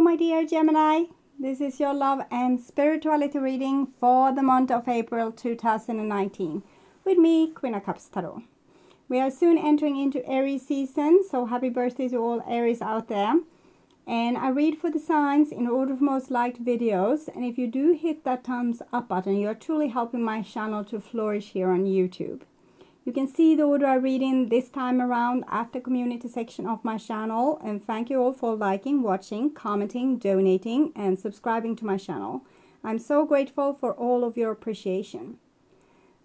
my dear Gemini. This is your love and spirituality reading for the month of April 2019 with me, Queen of Cups Tarot. We are soon entering into Aries season, so happy birthday to all Aries out there. And I read for the signs in order of most liked videos. And if you do hit that thumbs up button, you are truly helping my channel to flourish here on YouTube. You can see the order I read in this time around at the community section of my channel. And thank you all for liking, watching, commenting, donating, and subscribing to my channel. I'm so grateful for all of your appreciation.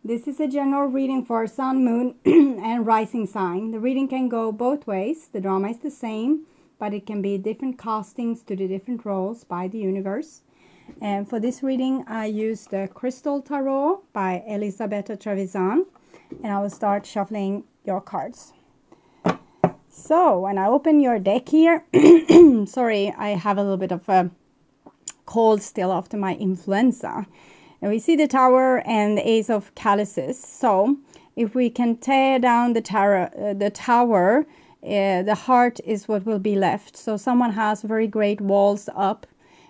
This is a general reading for Sun, Moon, and Rising sign. The reading can go both ways. The drama is the same, but it can be different castings to the different roles by the universe. And for this reading, I used the Crystal Tarot by Elisabetta Trevisan. And I will start shuffling your cards. So, when I open your deck here, sorry, I have a little bit of a cold still after my influenza. And we see the Tower and the Ace of Chalices. So, if we can tear down the tower, the heart is what will be left. So, someone has very great walls up.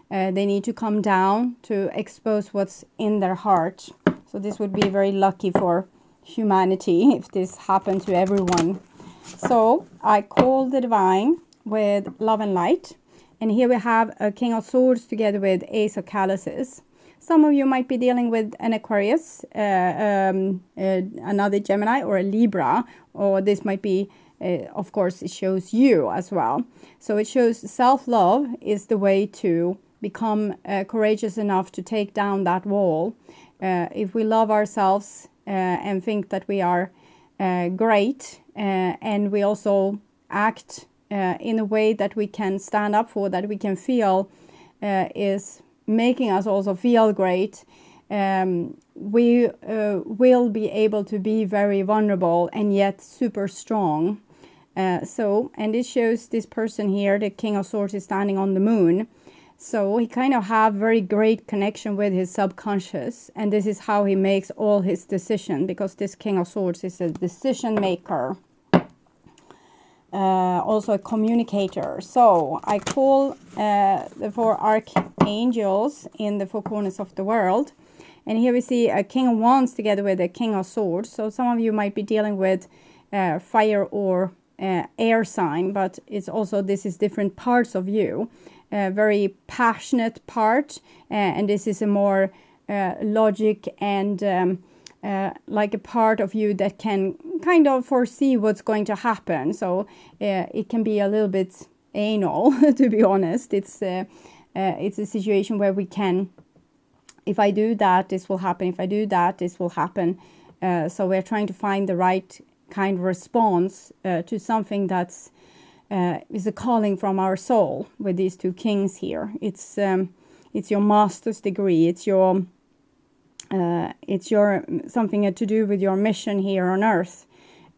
They need to come down to expose what's in their heart. So, this would be very lucky for humanity if this happened to everyone. So I call the divine with love and light, and here we have a King of Swords together with Ace of Chalices. Some of you might be dealing with an Aquarius, another Gemini, or a Libra, or this might be of course it shows you as well. So it shows self-love is the way to become courageous enough to take down that wall. If we love ourselves and think that we are great, and we also act in a way that we can stand up for, that we can feel is making us also feel great, we will be able to be very vulnerable and yet super strong. And it shows this person here, the King of Swords, is standing on the moon. So he kind of have very great connection with his subconscious, and this is how he makes all his decisions, because this King of Swords is a decision maker, also a communicator. So I call the four archangels in the four corners of the world, and here we see a King of Wands together with a King of Swords. So some of you might be dealing with fire or air sign, but it's also, this is different parts of you. A very passionate part, and this is a more logic and like a part of you that can kind of foresee what's going to happen. So it can be a little bit anal, to be honest. It's a situation where we can, if I do that, this will happen. If I do that, this will happen. So we're trying to find the right kind of response to something that's is a calling from our soul with these two kings here. It's your master's degree. It's your something to do with your mission here on earth.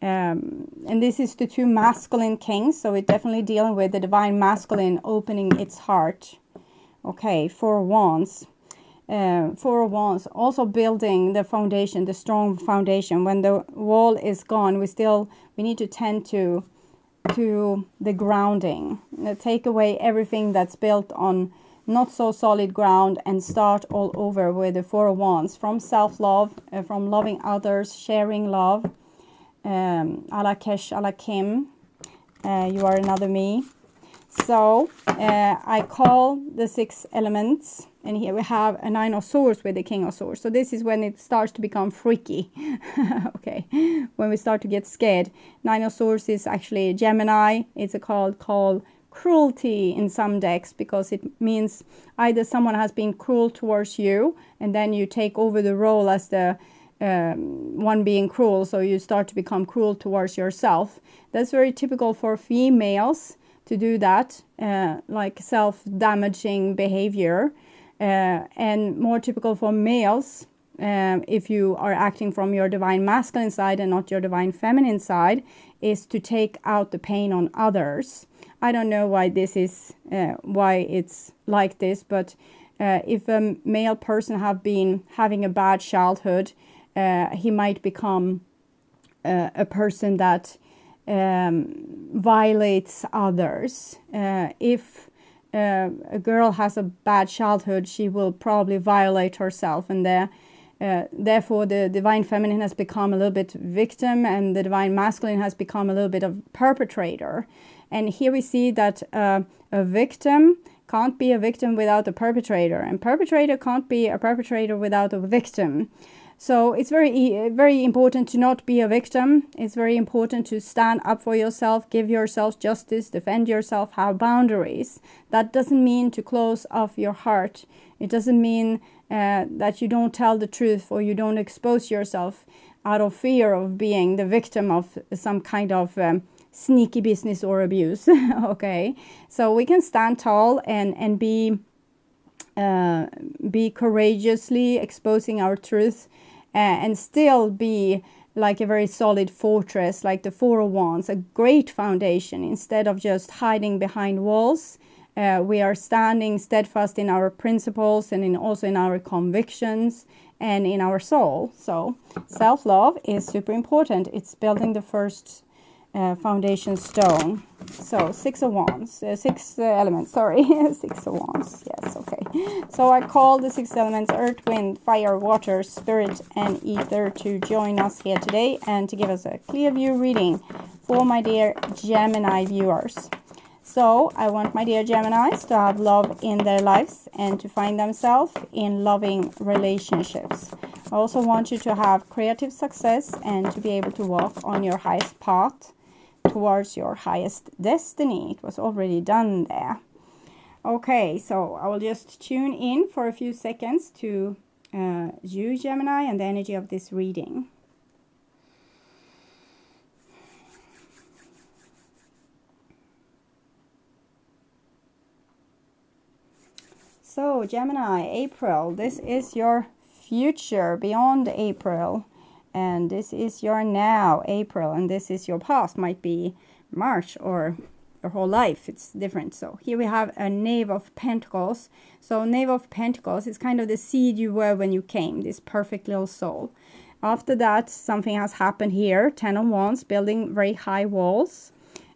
And this is the two masculine kings, so it's definitely dealing with the divine masculine opening its heart. Okay, Four of Wands. Four of Wands, also building the foundation, the strong foundation. When the wall is gone, we need to tend to the grounding. Take away everything that's built on not so solid ground and start all over with the Four of Wands, from self-love, from loving others, sharing love. Ala Kesh, ala Kim, you are another me. So I call the six elements, and here we have a Nine of Swords with the King of Swords. So this is when it starts to become freaky. Okay, when we start to get scared. Nine of Swords is actually Gemini. It's a card called cruelty in some decks, because it means either someone has been cruel towards you, and then you take over the role as the one being cruel, so you start to become cruel towards yourself. That's very typical for females to do that, like self-damaging behavior, and more typical for males, if you are acting from your divine masculine side and not your divine feminine side, is to take out the pain on others. I don't know why this is, why it's like this, but if a male person have been having a bad childhood, he might become a person that violates others. If a girl has a bad childhood, she will probably violate herself, and therefore the divine feminine has become a little bit victim, and the divine masculine has become a little bit of perpetrator. And here we see that a victim can't be a victim without a perpetrator, and perpetrator can't be a perpetrator without a victim. So it's very important to not be a victim. It's very important to stand up for yourself, give yourself justice, defend yourself, have boundaries. That doesn't mean to close off your heart. It doesn't mean that you don't tell the truth, or you don't expose yourself out of fear of being the victim of some kind of sneaky business or abuse. Okay, so we can stand tall and be courageously exposing our truth, and still be like a very solid fortress, like the Four of Wands, a great foundation. Instead of just hiding behind walls, we are standing steadfast in our principles, and also in our convictions and in our soul. So self-love is super important. It's building the first foundation stone. So Six of Wands, six elements, sorry. Six of Wands, yes, okay. So I call the six elements, earth, wind, fire, water, spirit, and ether, to join us here today and to give us a clear view reading for my dear Gemini viewers. So I want my dear Geminis to have love in their lives and to find themselves in loving relationships. I also want you to have creative success and to be able to walk on your highest path towards your highest destiny. It was already done there. Okay, so I will just tune in for a few seconds to you, Gemini, and the energy of this reading. So Gemini, April, this is your future beyond April. And this is your now, April, and this is your past. Might be March or your whole life. It's different. So here we have a Knave of Pentacles. So Knave of Pentacles is kind of the seed you were when you came, this perfect little soul. After that, something has happened here. Ten of Wands, building very high walls.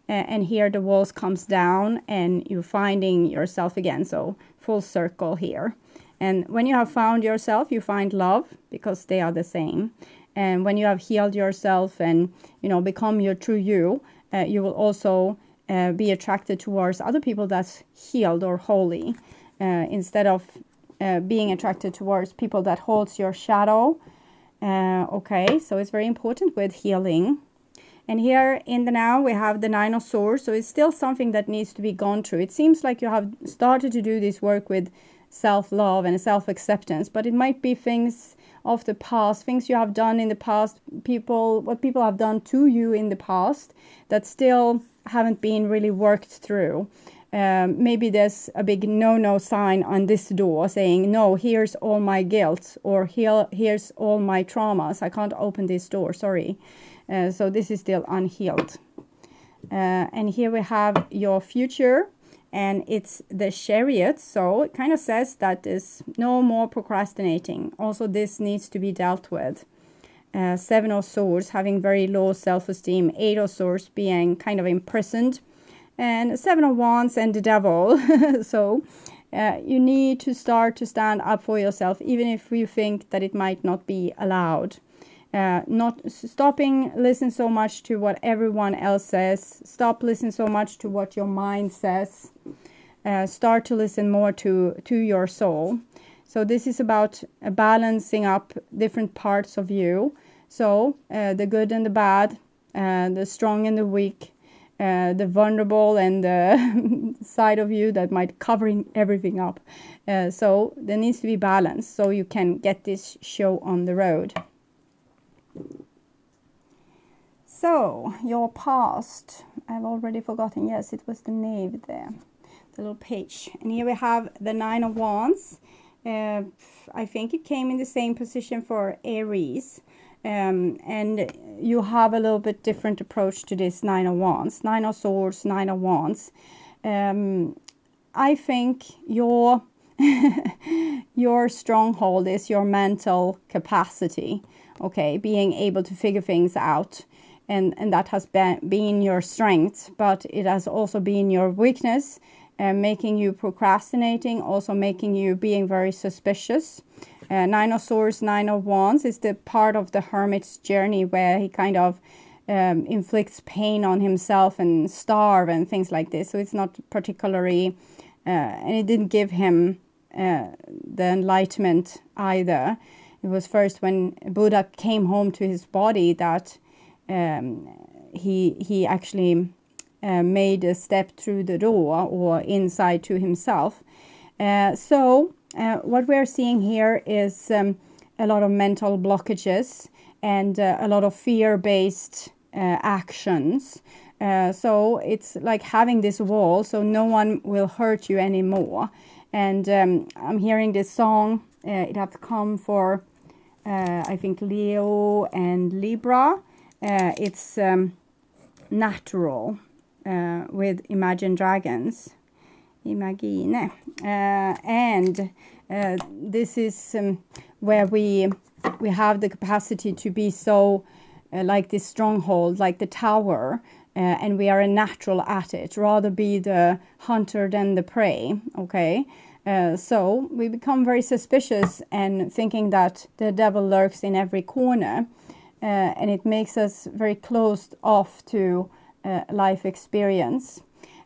And here the walls comes down and you're finding yourself again. So full circle here. And when you have found yourself, you find love, because they are the same. And when you have healed yourself and, become your true you, you will also be attracted towards other people that's healed or holy, instead of being attracted towards people that holds your shadow. Okay, so it's very important with healing. And here in the now, we have the Nine of Swords. So it's still something that needs to be gone through. It seems like you have started to do this work with self-love and self-acceptance, but it might be things of the past, things you have done in the past, what people have done to you in the past that still haven't been really worked through. Maybe there's a big no sign on this door saying, no, here's all my guilt, or here's all my traumas. I can't open this door, sorry. So this is still unhealed. And here we have your future. And it's the Chariot, so it kind of says that there's no more procrastinating. Also, this needs to be dealt with. Seven of Swords, having very low self-esteem. Eight of Swords, being kind of imprisoned. And Seven of Wands and the Devil. So you need to start to stand up for yourself, even if you think that it might not be allowed. Not stopping listen so much to what everyone else says. Stop listening so much to what your mind says. Start to listen more to your soul. So this is about balancing up different parts of you. So the good and the bad, the strong and the weak, the vulnerable and the side of you that might covering everything up. So there needs to be balance so you can get this show on the road. So, your past, I've already forgotten, yes, it was the Knave there, the little page. And here we have the Nine of Wands. I think it came in the same position for Aries. And you have a little bit different approach to this Nine of Wands. Nine of Swords, Nine of Wands. I think your stronghold is your mental capacity. Okay, being able to figure things out. And that has been your strength, but it has also been your weakness, making you procrastinating, also making you being very suspicious. Nine of Swords, Nine of Wands is the part of the hermit's journey where he kind of inflicts pain on himself and starve and things like this. So it's not particularly, and it didn't give him the enlightenment either. It was first when Buddha came home to his body that he actually made a step through the door or inside to himself. So what we're seeing here is a lot of mental blockages and a lot of fear-based actions. So it's like having this wall so no one will hurt you anymore. And I'm hearing this song. It has come for, I think, Leo and Libra. It's Natural with Imagine Dragons. Imagine. And this is where we have the capacity to be so like this stronghold, like the tower, and we are a natural at it, rather be the hunter than the prey, okay? So we become very suspicious and thinking that the devil lurks in every corner, and it makes us very closed off to life experience.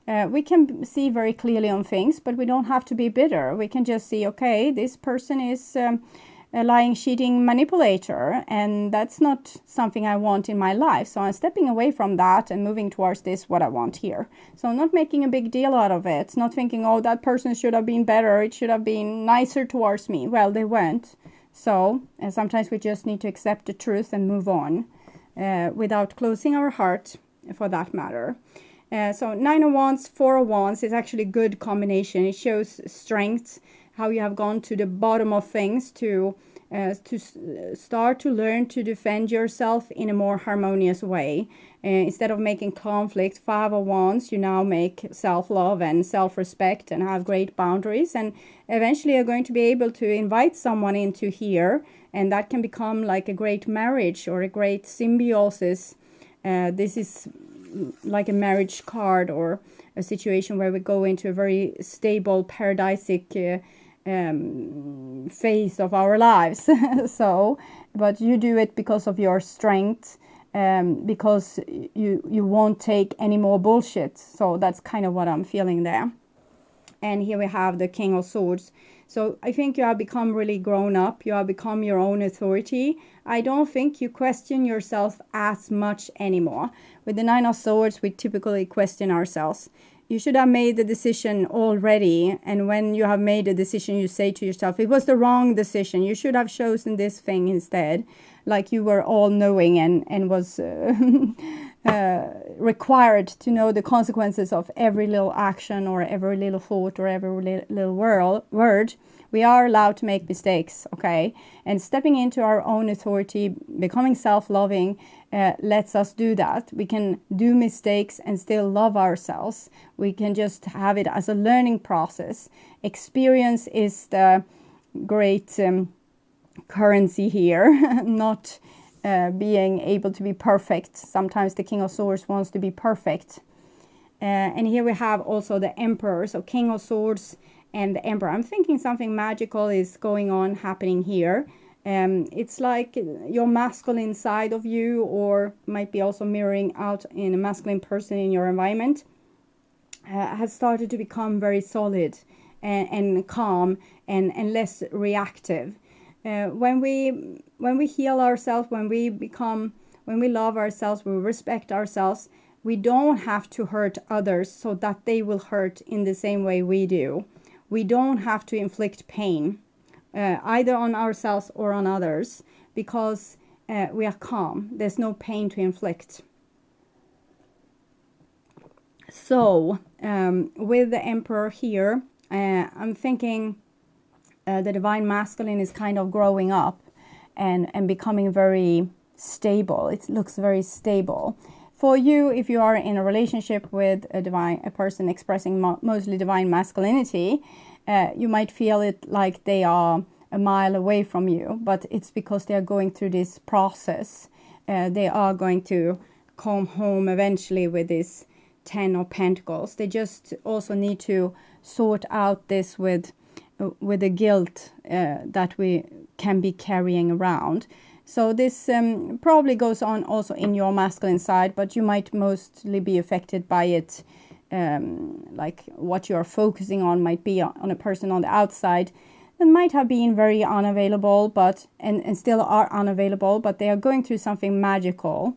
We can see very clearly on things, but we don't have to be bitter. We can just see, okay, this person is a lying, cheating manipulator, and that's not something I want in my life. So I'm stepping away from that and moving towards this, what I want here. So I'm not making a big deal out of it, not thinking, oh, that person should have been better, it should have been nicer towards me. Well, they weren't. So sometimes we just need to accept the truth and move on without closing our heart, for that matter. So Nine of Wands, Four of Wands is actually a good combination. It shows strength, how you have gone to the bottom of things to start to learn to defend yourself in a more harmonious way. Instead of making conflict, Five of Wands, you now make self-love and self-respect and have great boundaries. And eventually you're going to be able to invite someone into here, and that can become like a great marriage or a great symbiosis. This is like a marriage card or a situation where we go into a very stable, paradisic phase of our lives. So, but you do it because of your strength, because you won't take any more bullshit. So that's kind of what I'm feeling there. And here we have the King of Swords. So I think you have become really grown up. You have become your own authority. I don't think you question yourself as much anymore. With the Nine of Swords, we typically question ourselves. You should have made the decision already. And when you have made a decision, you say to yourself, it was the wrong decision. You should have chosen this thing instead. Like you were all knowing and was required to know the consequences of every little action or every little thought or every little word. We are allowed to make mistakes, okay? And stepping into our own authority, becoming self-loving, lets us do that. We can do mistakes and still love ourselves. We can just have it as a learning process. Experience is the great currency here, not being able to be perfect. Sometimes the King of Swords wants to be perfect. And here we have also the Emperor. So King of Swords and the Emperor. I'm thinking something magical is going on, happening here. It's like your masculine side of you, or might be also mirroring out in a masculine person in your environment, has started to become very solid and calm and less reactive. When we heal ourselves, when we love ourselves, we respect ourselves, we don't have to hurt others so that they will hurt in the same way we do. We don't have to inflict pain, either on ourselves or on others, because we are calm. There's no pain to inflict. So, with the Emperor here, I'm thinking the Divine Masculine is kind of growing up and becoming very stable. It looks very stable. For you, if you are in a relationship with a person expressing mostly divine masculinity, you might feel it like they are a mile away from you, but it's because they are going through this process. They are going to come home eventually with this Ten of Pentacles. They just also need to sort out this with the guilt that we can be carrying around. So this probably goes on also in your masculine side, but you might mostly be affected by it. Like what you're focusing on might be on a person on the outside that might have been very unavailable, but and still are unavailable, but they are going through something magical.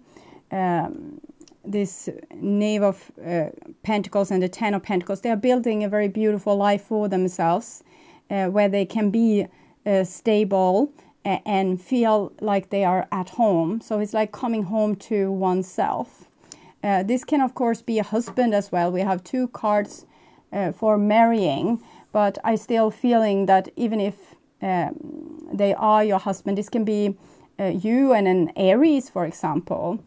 This Knave of Pentacles and the Ten of Pentacles, they are building a very beautiful life for themselves, where they can be stable and feel like they are at home. So it's like coming home to oneself. This can, of course, be a husband as well. We have 2 cards for marrying, but I still feeling that even if they are your husband, this can be you and an Aries, for example,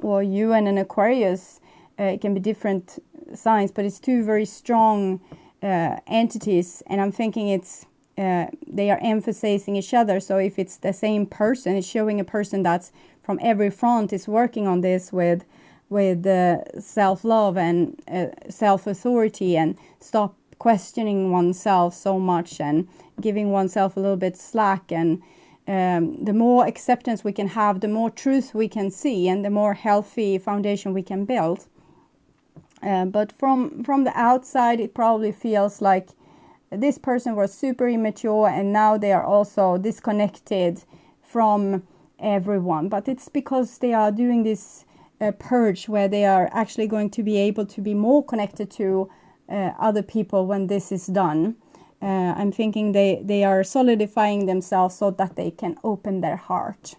or you and an Aquarius. It can be different signs, but it's 2 very strong entities, and I'm thinking it's they are emphasizing each other. So if it's the same person, it's showing a person that's from every front is working on this with self-love and self-authority, and stop questioning oneself so much and giving oneself a little bit slack. And the more acceptance we can have, the more truth we can see, and the more healthy foundation we can build. But from the outside, it probably feels like this person was super immature, and now they are also disconnected from everyone. But it's because they are doing this purge, where they are actually going to be able to be more connected to other people when this is done. I'm thinking they are solidifying themselves so that they can open their heart.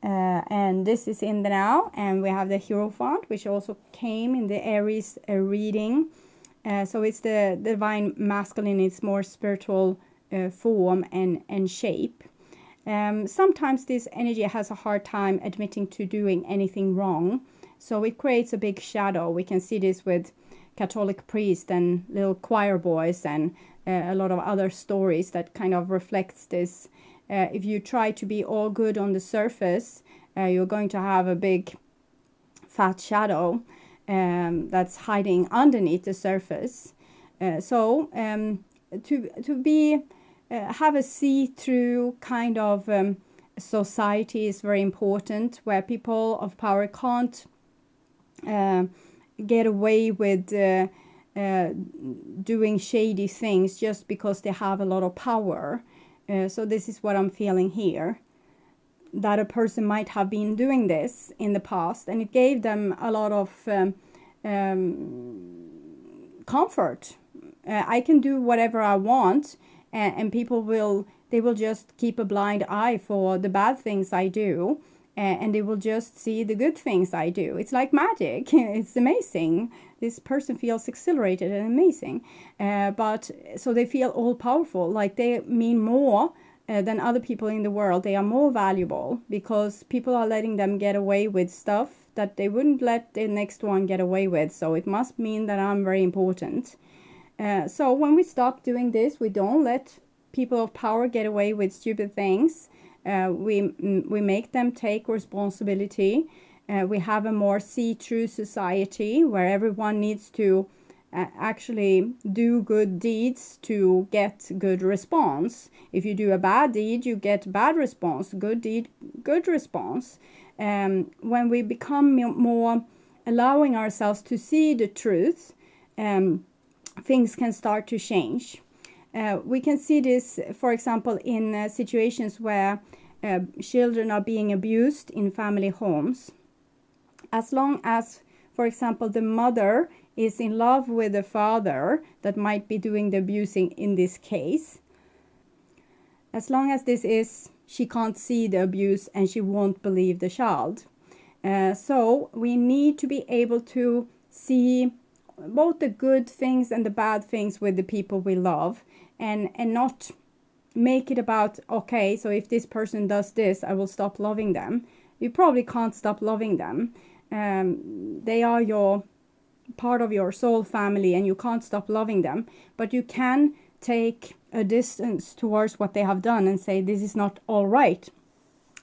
And this is in the now, and we have the Hierophant, which also came in the Aries reading. So it's the divine masculine, it's more spiritual form and shape. Sometimes this energy has a hard time admitting to doing anything wrong, so it creates a big shadow. We can see this with Catholic priests and little choir boys, and a lot of other stories that kind of reflects this. If you try to be all good on the surface, you're going to have a big fat shadow that's hiding underneath the surface. So to be have a see-through kind of society is very important, where people of power can't get away with doing shady things just because they have a lot of power. So this is what I'm feeling here, that a person might have been doing this in the past, and it gave them a lot of comfort. I can do whatever I want, and people will just keep a blind eye for the bad things I do, and they will just see the good things I do. It's like magic. It's amazing. This person feels exhilarated and amazing. But so they feel all powerful, like they mean more than other people in the world. They are more valuable because people are letting them get away with stuff that they wouldn't let the next one get away with. So it must mean that I'm very important. So when we stop doing this, we don't let people of power get away with stupid things. We make them take responsibility. We have a more see-through society where everyone needs to actually do good deeds to get good response. If you do a bad deed, you get bad response. Good deed, good response. When we become more allowing ourselves to see the truth, things can start to change. We can see this, for example, in situations where children are being abused in family homes. As long as, for example, the mother is in love with the father that might be doing the abusing in this case, as long as she can't see the abuse and she won't believe the child. So we need to be able to see both the good things and the bad things with the people we love, and not make it about, okay, so if this person does this, I will stop loving them. You probably can't stop loving them. They are your part of your soul family, and you can't stop loving them, but you can take a distance towards what they have done and say, this is not all right.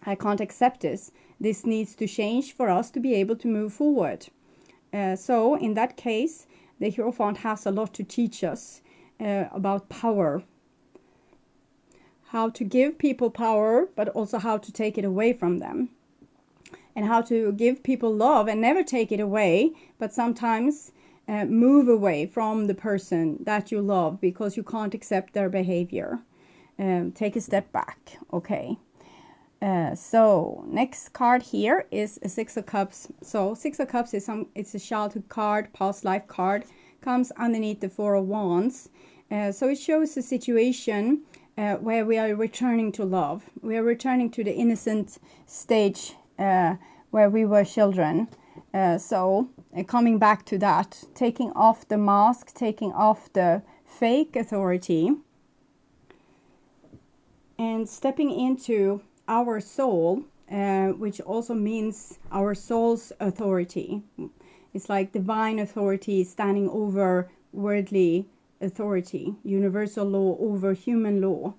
I can't accept this. This needs to change for us to be able to move forward. So in that case, the Hierophant has a lot to teach us about power. How to give people power, but also how to take it away from them. And how to give people love and never take it away, but sometimes move away from the person that you love because you can't accept their behavior. Take a step back, okay? So next card here is a Six of Cups. So Six of Cups is it's a childhood card, past life card, comes underneath the Four of Wands. So it shows a situation where we are returning to love. We are returning to the innocent stage where we were children. So coming back to that, taking off the mask, taking off the fake authority, and stepping into our soul, which also means our soul's authority. It's like divine authority standing over worldly authority, universal law over human law.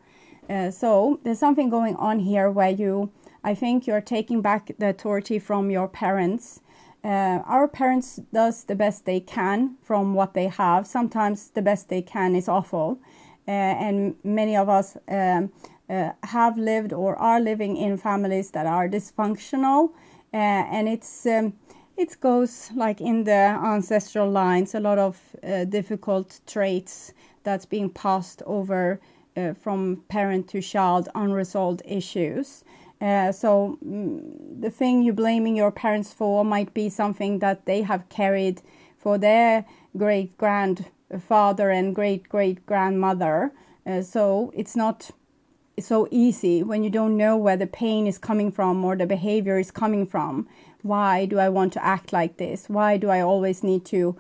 So there's something going on here where I think you're taking back the authority from your parents. Our parents does the best they can from what they have. Sometimes the best they can is awful. And many of us have lived or are living in families that are dysfunctional. And it goes like in the ancestral lines, a lot of difficult traits that's being passed over from parent to child, unresolved issues. So the thing you're blaming your parents for might be something that they have carried for their great-grandfather and great-great-grandmother. So it's not so easy when you don't know where the pain is coming from or the behavior is coming from. Why do I want to act like this? Why do I always need to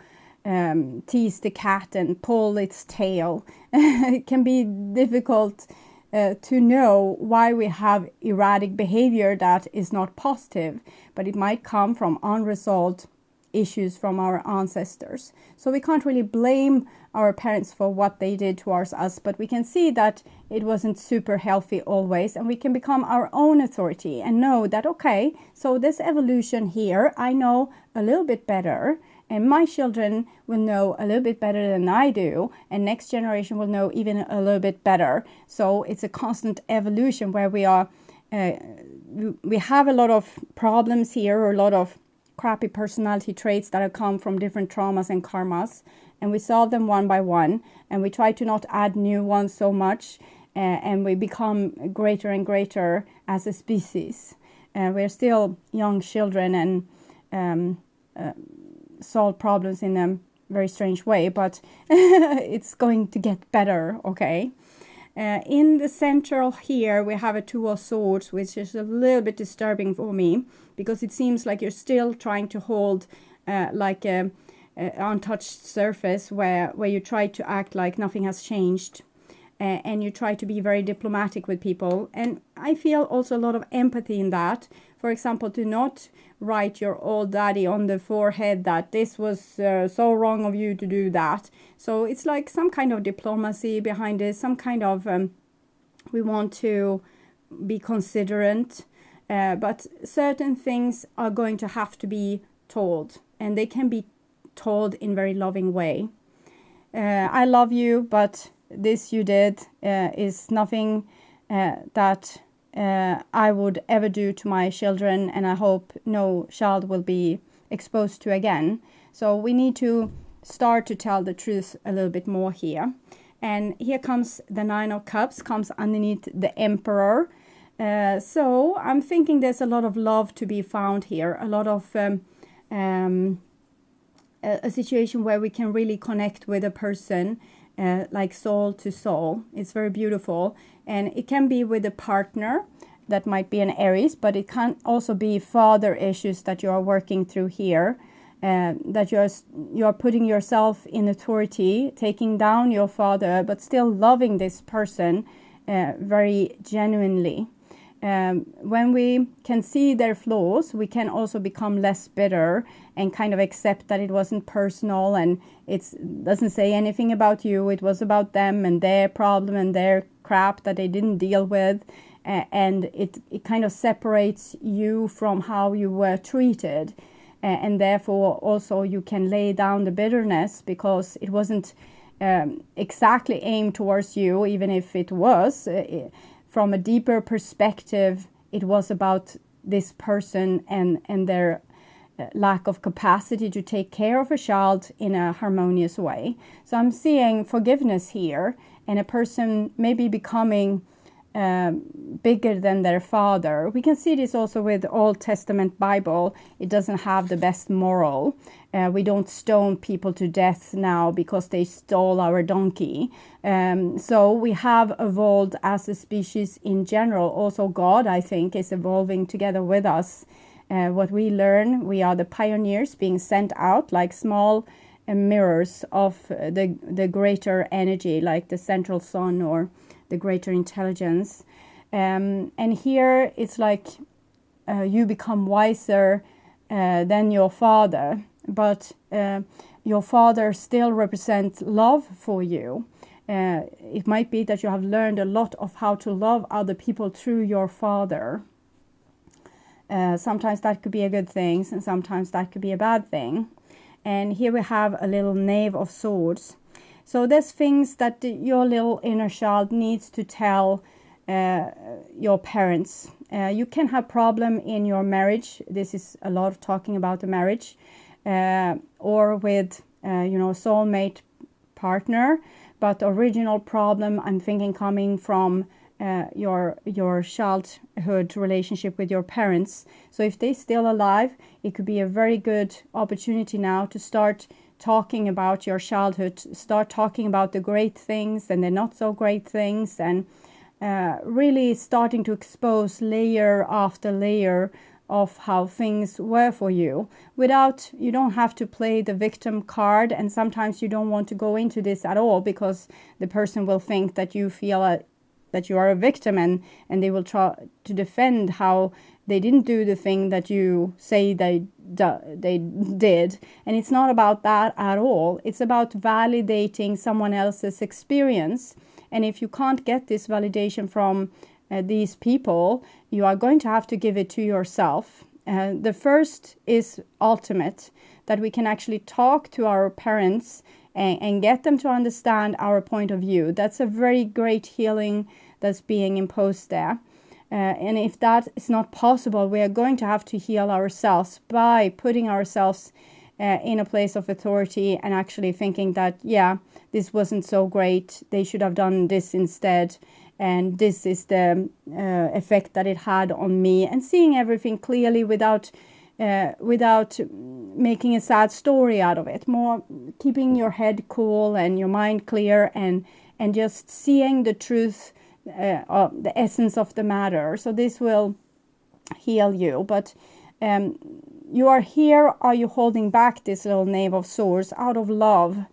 tease the cat and pull its tail? It can be difficult to know why we have erratic behavior that is not positive, but it might come from unresolved issues from our ancestors. So we can't really blame our parents for what they did towards us, but we can see that it wasn't super healthy always, and we can become our own authority and know that, okay, so this evolution here, I know a little bit better, and my children will know a little bit better than I do, and next generation will know even a little bit better. So it's a constant evolution where we have a lot of problems here, or a lot of crappy personality traits that have come from different traumas and karmas, and we solve them one by one, and we try to not add new ones so much, and we become greater and greater as a species. We're still young children and solve problems in a very strange way, but it's going to get better, okay? In the central here, we have a Two of Swords, which is a little bit disturbing for me, because it seems like you're still trying to hold like a untouched surface where you try to act like nothing has changed, and you try to be very diplomatic with people. And I feel also a lot of empathy in that. For example, to not write your old daddy on the forehead that this was so wrong of you to do that. So it's like some kind of diplomacy behind it, some kind of we want to be considerate, but certain things are going to have to be told, and they can be told in very loving way. I love you, but this you did is nothing that I would ever do to my children, and I hope no child will be exposed to again. So we need to start to tell the truth a little bit more here. And here comes the Nine of Cups, comes underneath the Emperor. So I'm thinking there's a lot of love to be found here, a lot of a situation where we can really connect with a person, like soul to soul. It's very beautiful, and it can be with a partner that might be an Aries, but it can also be father issues that you are working through here, that you are putting yourself in authority, taking down your father, but still loving this person very genuinely. When we can see their flaws, we can also become less bitter and kind of accept that it wasn't personal and it doesn't say anything about you. It was about them and their problem and their crap that they didn't deal with. And it kind of separates you from how you were treated. and therefore also you can lay down the bitterness because it wasn't exactly aimed towards you, even if it was. From a deeper perspective, it was about this person and their lack of capacity to take care of a child in a harmonious way. So I'm seeing forgiveness here, and a person maybe becoming bigger than their father. We can see this also with the Old Testament Bible. It doesn't have the best moral. We don't stone people to death now because they stole our donkey. So we have evolved as a species in general. Also God, I think, is evolving together with us. What we learn, we are the pioneers being sent out like small mirrors of the greater energy, like the central sun or the greater intelligence. And here it's like you become wiser than your father, but your father still represents love for you. It might be that you have learned a lot of how to love other people through your father. Sometimes that could be a good thing, and sometimes that could be a bad thing. And here we have a little Knave of Swords. So there's things that your little inner child needs to tell your parents. You can have problem in your marriage. This is a lot of talking about the marriage, or with soulmate partner. But the original problem, I'm thinking, coming from your childhood relationship with your parents. So if they're still alive, it could be a very good opportunity now to start talking about your childhood, start talking about the great things and the not so great things, and really starting to expose layer after layer of how things were for you. You don't have to play the victim card, and sometimes you don't want to go into this at all because the person will think that you feel that you are a victim, and they will try to defend how they didn't do the thing that you say they did. And it's not about that at all. It's about validating someone else's experience. And if you can't get this validation from these people, you are going to have to give it to yourself. The first is ultimate, that we can actually talk to our parents and get them to understand our point of view. That's a very great healing that's being imposed there. And if that is not possible, we are going to have to heal ourselves by putting ourselves in a place of authority and actually thinking that, yeah, this wasn't so great. They should have done this instead. And this is the effect that it had on me. And seeing everything clearly without making a sad story out of it. More keeping your head cool and your mind clear and just seeing the truth, the essence of the matter. So this will heal you. But you are here. Are you holding back this little Knave of Swords out of love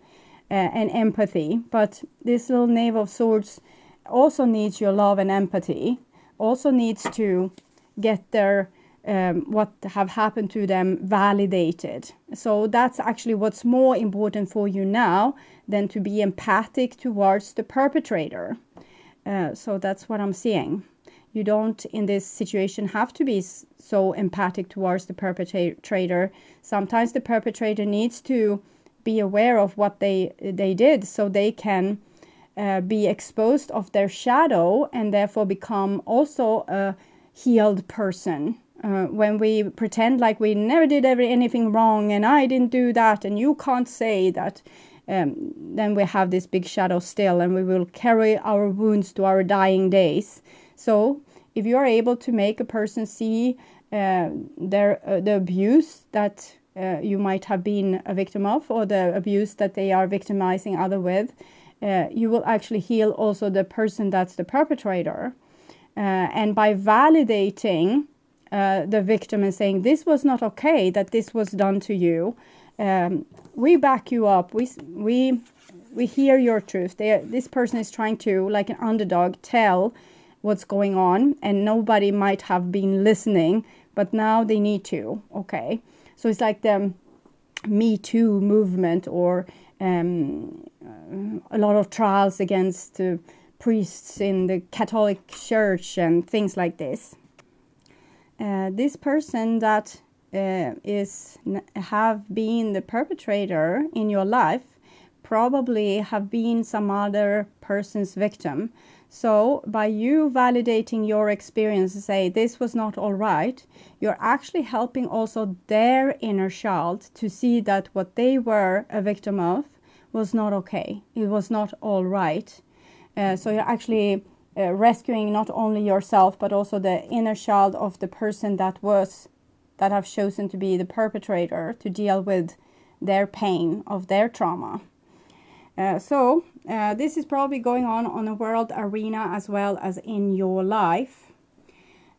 and empathy? But this little Knave of Swords also needs your love and empathy. Also needs to get their what have happened to them validated. So that's actually what's more important for you now than to be empathic towards the perpetrator. So that's what I'm seeing. You don't, in this situation, have to be so empathic towards the perpetrator. Sometimes the perpetrator needs to be aware of what they did, so they can be exposed of their shadow and therefore become also a healed person. When we pretend like we never did anything wrong and I didn't do that and you can't say that, then we have this big shadow still, and we will carry our wounds to our dying days. So if you are able to make a person see the abuse that you might have been a victim of, or the abuse that they are victimizing others with, you will actually heal also the person that's the perpetrator. And by validating the victim and saying this was not okay, that this was done to you, we back you up. We hear your truth. This person is trying to, like an underdog, tell what's going on, and nobody might have been listening, but now they need to. Okay, so it's like the Me Too movement, or a lot of trials against priests in the Catholic Church and things like this. This person that have been the perpetrator in your life probably have been some other person's victim. So by you validating your experience and say this was not all right, you're actually helping also their inner child to see that what they were a victim of was not okay. It was not all right. So you're actually rescuing not only yourself but also the inner child of the person that have chosen to be the perpetrator, to deal with their pain of their trauma. So this is probably going on a world arena as well as in your life.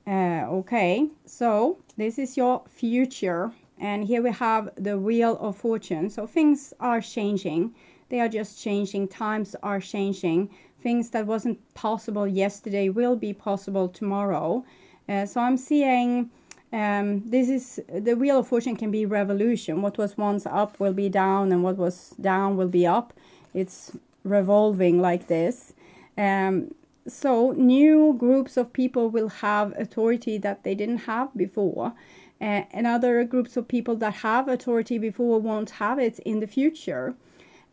Okay, so this is your future, and here we have the Wheel of Fortune. So things are changing. They are just changing. Times are changing. Things that wasn't possible yesterday will be possible tomorrow. So I'm seeing this is the Wheel of Fortune can be revolution. What was once up will be down, and what was down will be up. It's revolving like this. So new groups of people will have authority that they didn't have before. And other groups of people that have authority before won't have it in the future.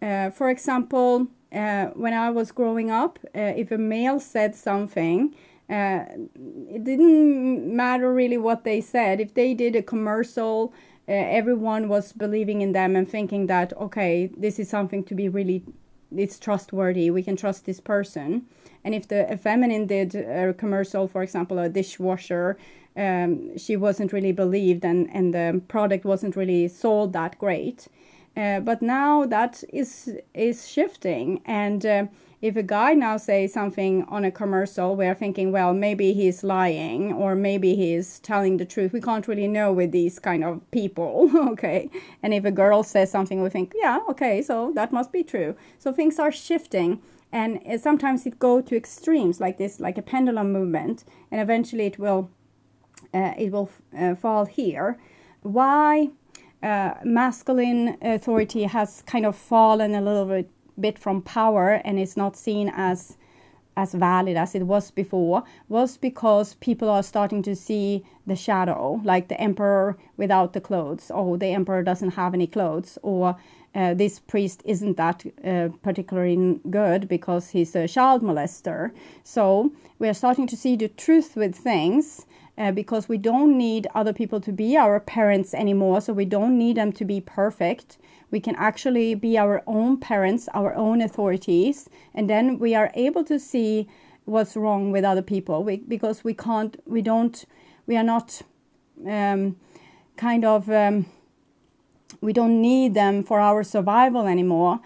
For example, when I was growing up, if a male said something, it didn't matter really what they said. If they did a commercial, everyone was believing in them and thinking that, okay, this is something to be really, it's trustworthy, we can trust this person. And if a feminine did a commercial, for example, a dishwasher, she wasn't really believed, and the product wasn't really sold that great. But now that is shifting, and if a guy now says something on a commercial, we're thinking, well, maybe he's lying or maybe he's telling the truth. We can't really know with these kind of people, okay? And if a girl says something, we think, yeah, okay, so that must be true. So things are shifting, and sometimes it go to extremes like this, like a pendulum movement, and eventually it will fall here. Why masculine authority has kind of fallen a little bit from power and is not seen as valid as it was before, was because people are starting to see the shadow, like the emperor without the clothes. Oh, the emperor doesn't have any clothes, or this priest isn't that particularly good because he's a child molester. So we are starting to see the truth with things, because we don't need other people to be our parents anymore, so we don't need them to be perfect. We can actually be our own parents, our own authorities, and then we are able to see what's wrong with other people, because we don't need them for our survival anymore,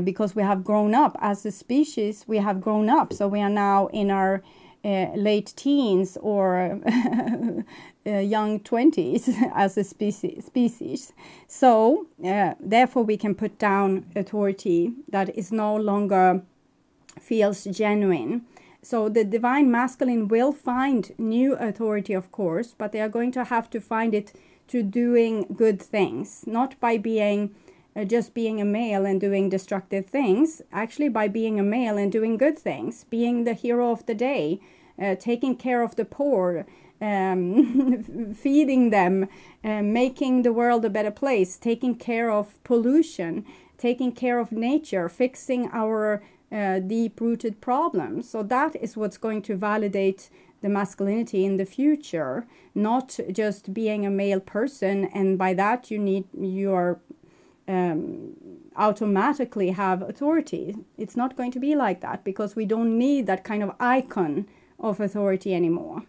because we have grown up as a species. We have grown up, so we are now in our late teens or young 20s as a species. So therefore we can put down authority that is no longer feels genuine. So the divine masculine will find new authority, of course, but they are going to have to find it to doing good things, not by being just being a male and doing destructive things, actually by being a male and doing good things, being the hero of the day, taking care of the poor, feeding them, making the world a better place, taking care of pollution, taking care of nature, fixing our deep-rooted problems. So that is what's going to validate the masculinity in the future, not just being a male person, and by that you're automatically have authority. It's not going to be like that, because we don't need that kind of icon of authority anymore.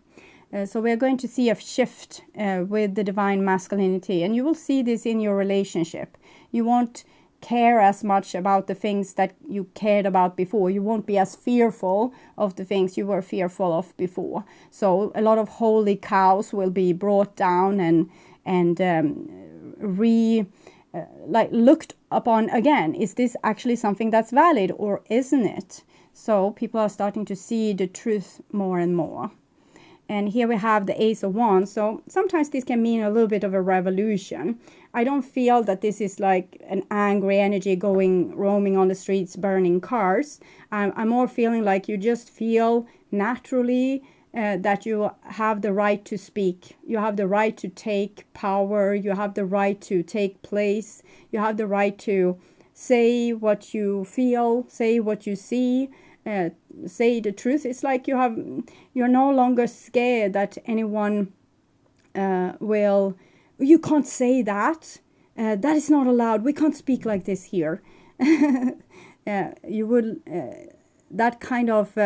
So we're going to see a shift with the divine masculinity, and you will see this in your relationship. You won't care as much about the things that you cared about before. You won't be as fearful of the things you were fearful of before. So a lot of holy cows will be brought down and looked upon again. Is this actually something that's valid, or isn't it? So people are starting to see the truth more and more. And here we have the Ace of Wands. So sometimes this can mean a little bit of a revolution. I don't feel that this is like an angry energy roaming on the streets, burning cars. I'm more feeling like you just feel naturally that you have the right to speak. You have the right to take power. You have the right to take place. You have the right to say what you feel, say what you see, say the truth. It's like you're no longer scared that anyone will, you can't say that. That is not allowed. We can't speak like this here. You would, that kind of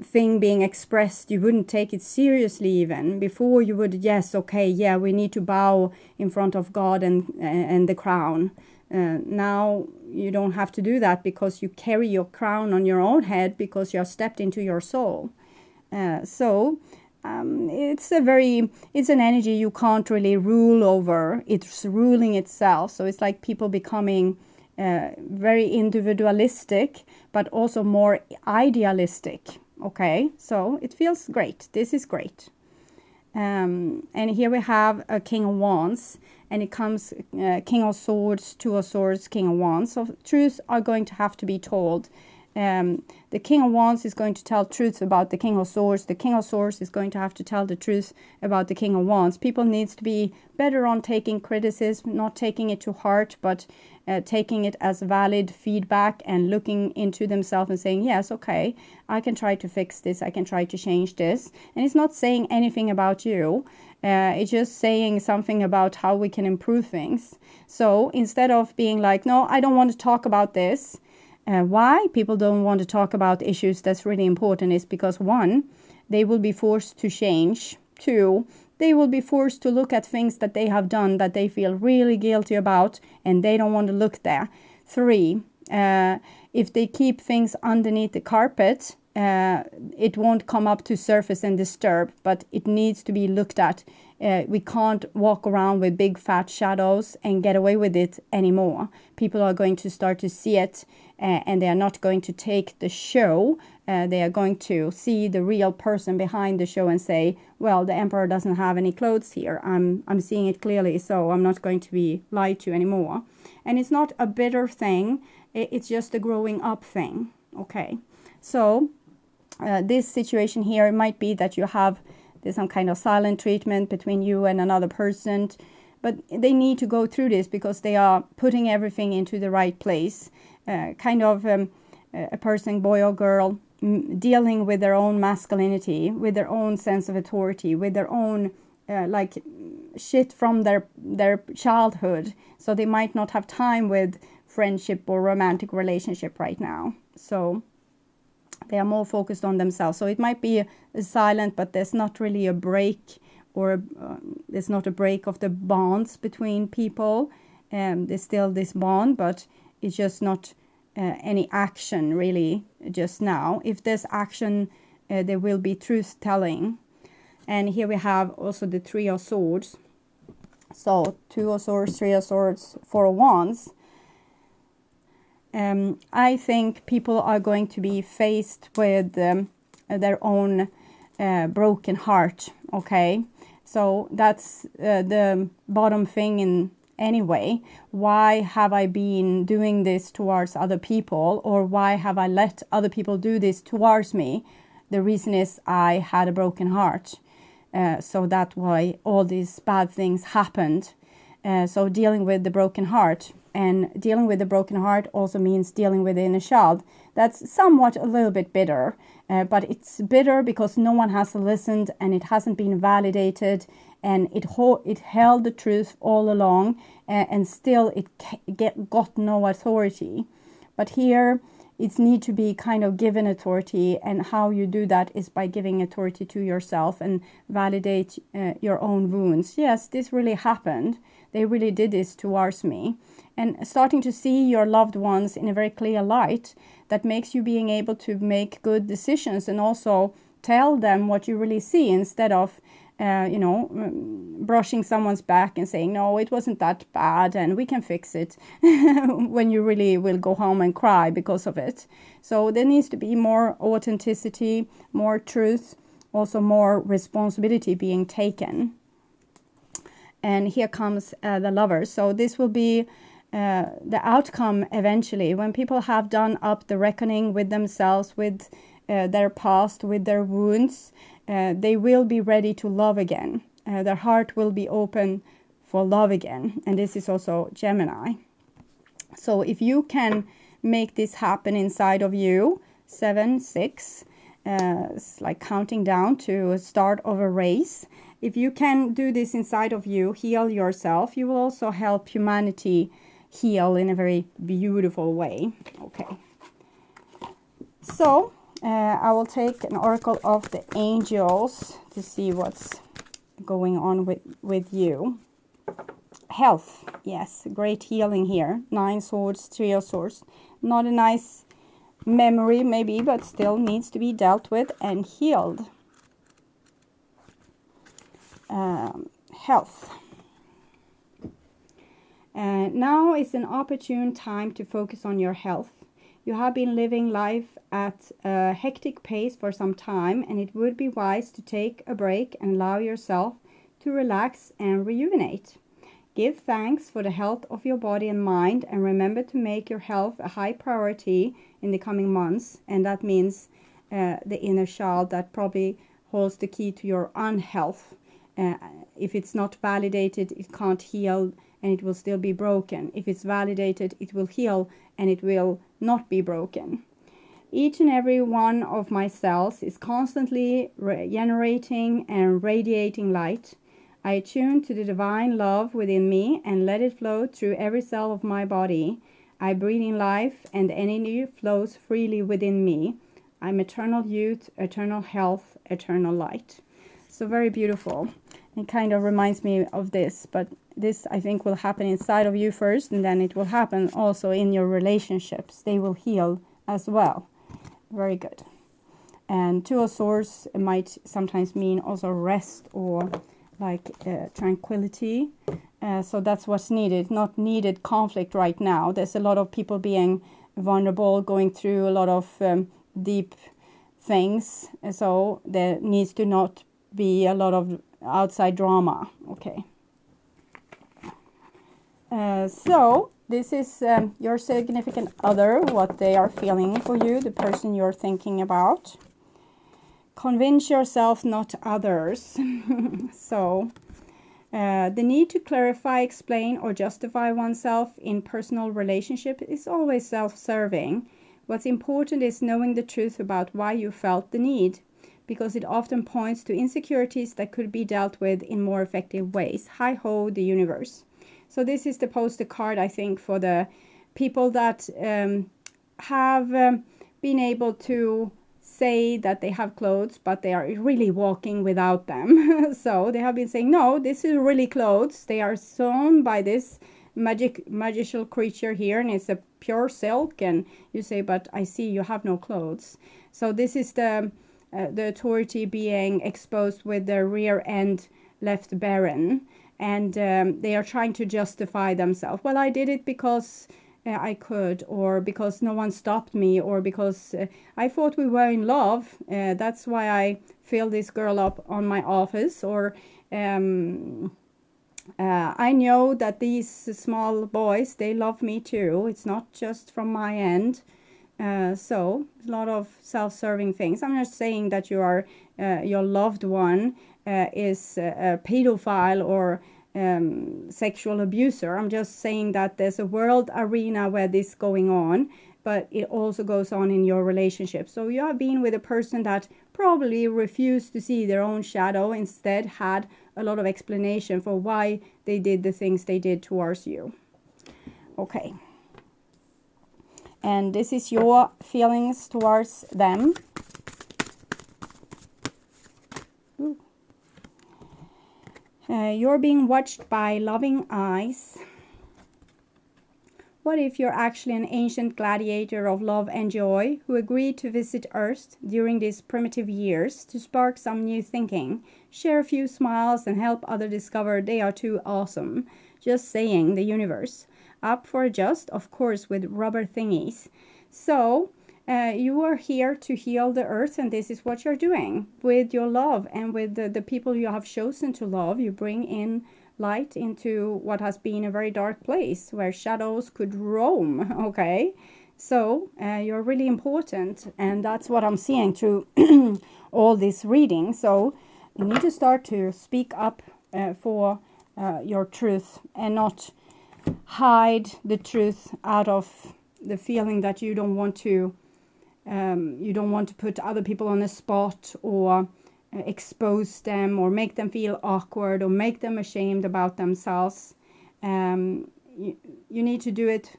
thing being expressed, you wouldn't take it seriously even. Before you would, yes, okay, yeah, we need to bow in front of God and the crown. Now you don't have to do that because you carry your crown on your own head because you have stepped into your soul. It's an energy you can't really rule over. It's ruling itself. So it's like people becoming very individualistic, but also more idealistic. Okay, so it feels great. This is great. And here we have a King of Wands, and it comes King of Swords, Two of Swords, King of Wands. So truths are going to have to be told. The King of Wands is going to tell truths about the King of Swords. The King of Swords is going to have to tell the truth about the King of Wands. People needs to be better on taking criticism, not taking it to heart, but taking it as valid feedback and looking into themselves and saying, yes, okay, I can try to fix this. I can try to change this. And it's not saying anything about you. It's just saying something about how we can improve things. So instead of being like, no, I don't want to talk about this. Why people don't want to talk about issues that's really important is because, one, they will be forced to change. Two, they will be forced to look at things that they have done that they feel really guilty about and they don't want to look there. Three, if they keep things underneath the carpet, it won't come up to surface and disturb, but it needs to be looked at. We can't walk around with big fat shadows and get away with it anymore. People are going to start to see it, and they are not going to take the show. They are going to see the real person behind the show and say, well, the emperor doesn't have any clothes here. I'm seeing it clearly, so I'm not going to be lied to anymore. And it's not a bitter thing. It's just a growing up thing. Okay, so this situation here, it might be that there's some kind of silent treatment between you and another person, but they need to go through this because they are putting everything into the right place. A person, boy or girl, dealing with their own masculinity, with their own sense of authority, with their own shit from their childhood. So they might not have time with friendship or romantic relationship right now. So they are more focused on themselves. So it might be silent, but there's not really a break, or there's not a break of the bonds between people. There's still this bond, but it's just not any action really just now. If there's action, there will be truth telling. And here we have also the Three of Swords. So Two of Swords, Three of Swords, Four of Wands. I think people are going to be faced with their own broken heart. Okay, so that's the bottom thing in any way. Why have I been doing this towards other people, or why have I let other people do this towards me? The reason is I had a broken heart. So that's why all these bad things happened. So dealing with the broken heart. And dealing with the broken heart also means dealing with the inner child. That's somewhat a little bit bitter. But it's bitter because no one has listened and it hasn't been validated. And it held the truth all along. And still it got no authority. But here it needs to be kind of given authority. And how you do that is by giving authority to yourself and validate your own wounds. Yes, this really happened. They really did this towards me. And starting to see your loved ones in a very clear light, that makes you being able to make good decisions and also tell them what you really see, instead of brushing someone's back and saying, no, it wasn't that bad and we can fix it, when you really will go home and cry because of it. So there needs to be more authenticity, more truth, also more responsibility being taken. And here comes the Lovers. So this will be the outcome eventually, when people have done up the reckoning with themselves, with their past, with their wounds, they will be ready to love again. Their heart will be open for love again. And this is also Gemini. So if you can make this happen inside of you, 7, 6, it's like counting down to a start of a race. If you can do this inside of you, heal yourself, you will also help humanity heal in a very beautiful way. Okay. So I will take an oracle of the angels to see what's going on with you. Health, yes, great healing here. 9 swords, 3 of swords. Not a nice memory maybe, but still needs to be dealt with and healed. Health. Now is an opportune time to focus on your health. You have been living life at a hectic pace for some time, and it would be wise to take a break and allow yourself to relax and rejuvenate. Give thanks for the health of your body and mind, and remember to make your health a high priority in the coming months. And that means the inner child that probably holds the key to your unhealth. If it's not validated, it can't heal and it will still be broken. If it's validated, it will heal and it will not be broken. Each and every one of my cells is constantly generating and radiating light. I attune to the divine love within me and let it flow through every cell of my body. I breathe in life and energy flows freely within me. I'm eternal youth, eternal health, eternal light. So very beautiful. It kind of reminds me of this, but this I think will happen inside of you first, and then it will happen also in your relationships. They will heal as well. Very good. And 2 of swords might sometimes mean also rest or like tranquility. So that's what's needed, not needed conflict right now. There's a lot of people being vulnerable, going through a lot of deep things. So there needs to not be a lot of outside drama. Okay. So this is your significant other, what they are feeling for you, the person you're thinking about. Convince yourself, not others. So the need to clarify, explain, or justify oneself in personal relationship is always self-serving. What's important is knowing the truth about why you felt the need, because it often points to insecurities that could be dealt with in more effective ways. Hi-ho, the universe. So this is the poster card, I think, for the people that have been able to say that they have clothes, but they are really walking without them. So they have been saying, no, this is really clothes. They are sewn by this magical creature here, and it's a pure silk. And you say, but I see you have no clothes. So this is the authority being exposed with the rear end left barren. And they are trying to justify themselves. Well, I did it because I could, or because no one stopped me, or because I thought we were in love. That's why I filled this girl up on my office. Or I know that these small boys, they love me too. It's not just from my end. So a lot of self-serving things. I'm not saying that you are your loved one is a pedophile or sexual abuser. I'm just saying that there's a world arena where this is going on, but it also goes on in your relationship. So you have been with a person that probably refused to see their own shadow, instead had a lot of explanation for why they did the things they did towards you. Okay. And this is your feelings towards them. You're being watched by loving eyes. What if you're actually an ancient gladiator of love and joy who agreed to visit Earth during these primitive years to spark some new thinking, share a few smiles, and help others discover they are too awesome? Just saying, the universe. Up for a just, of course, with rubber thingies. So you are here to heal the earth, and this is what you're doing with your love and with the people you have chosen to love. You bring in light into what has been a very dark place where shadows could roam. Okay, So you're really important, and that's what I'm seeing through all this reading. So you need to start to speak up for your truth, and not hide the truth out of the feeling that you don't want to put other people on the spot, or expose them, or make them feel awkward, or make them ashamed about themselves. You need to do it.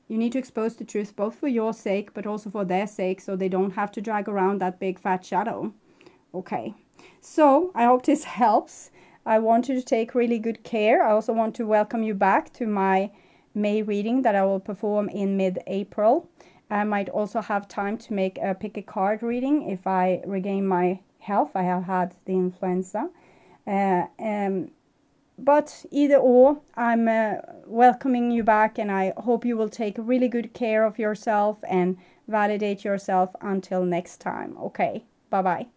You need to expose the truth, both for your sake, but also for their sake, so they don't have to drag around that big fat shadow. Okay, so I hope this helps. I want you to take really good care. I also want to welcome you back to my May reading that I will perform in mid-April. I might also have time to make a pick a card reading if I regain my health. I have had the influenza. But either or, I'm welcoming you back, and I hope you will take really good care of yourself and validate yourself until next time. Okay, bye-bye.